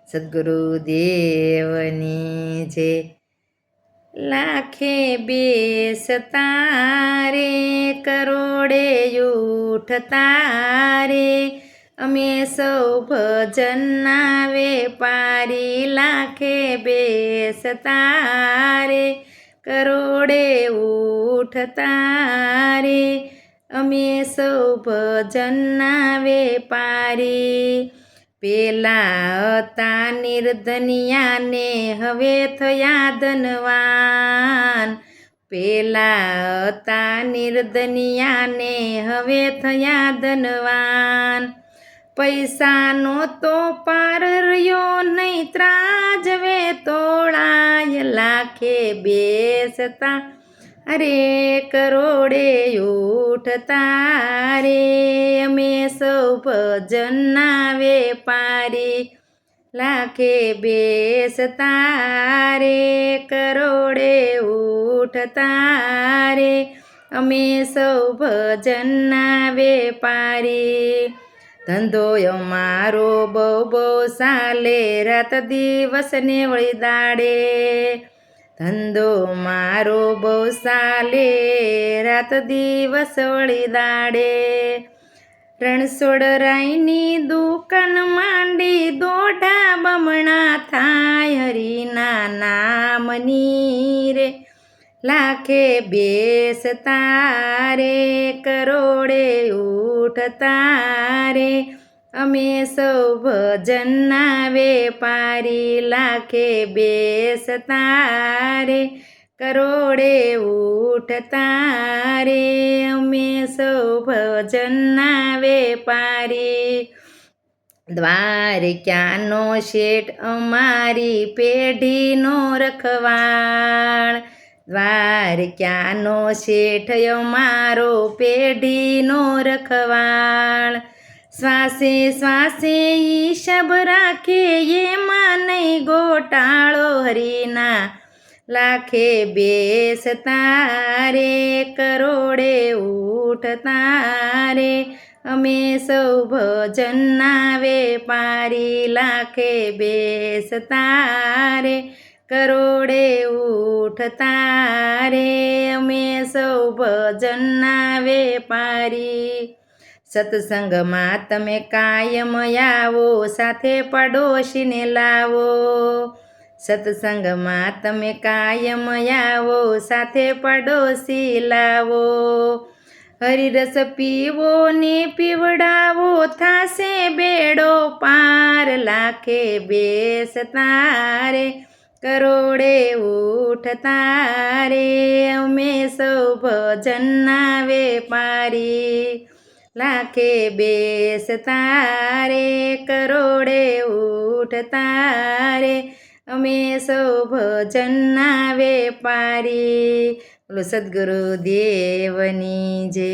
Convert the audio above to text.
સદ્ગુરુદેવની જય. લાખે બેસતા રે કરોડે ઉઠતા રે અમે સૌ ભજનના વેપારી. લાખે બેસતા રે કરોડે ઉઠતા રે અમે સૌ ભજનના વેપારી. પેલા હતા નિર્ધનિયાને હવે થયા ધનવાન. પેલા હતા નિર્ધનિયાને હવે થયા ધનવાન. પૈસાનો તો પાર રહ્યો નહીં ત્રાજવે તોળાય. લાખે બેસતા અરે કરોડે ઉઠતા રે અમે સૌ ભજનના વેપારી. લાખે બેસતા રે કરોડે ઉઠતા રે અમે સૌ ભજનના વેપારી. ધંધો અમારો બહુ બહુ ચાલે રાત દિવસ ને વળી દાડે. ધંધો મારો બહુ ચાલે રાત દિવસ વળી દાડે. રણછોડરાયની દુકાન માંડી દોઢા બમણા થાય હરિના નામની રે. લાખે બેસતા રે કરોડે ઉઠતા રે અમે સૌ ભજનના વેપારી. લાખે બેસતા રે કરોડે ઉઠતા રે અમે સૌ ભજનના વેપારી. દ્વારકાનો શેઠ અમારી પેઢીનો રખવાળ. દ્વારકાનો શેઠ અમારો પેઢીનો રખવાળ. શ્વાસે શ્વાસે હિસાબ રાખે એમાં નહીં ગોટાળો હરિના. લાખે બેસતા રે કરોડે ઉઠતા રે અમે સૌ ભજનના વેપારી. લાખે બેસતા રે કરોડે ઉઠતા રે અમે સૌ ભજનના વેપારી. સત્સંગમાં તમે કાયમ આવો સાથે પડોશીને લાવો. સત્સંગમાં તમે કાયમ આવો સાથે પડોશી લાવો. હરિરસ પીવો ને પીવડાવો થાશે બેડો પાર. લાખે બેસતા રે કરોડે ઉઠતા રે અમે સૌ ભજનના વેપારી. લાખે બેસતા રે કરોડે ઉઠતા રે અમે સૌ ભજનના વેપારી. બોલો સદ્ગુરુદેવની જય.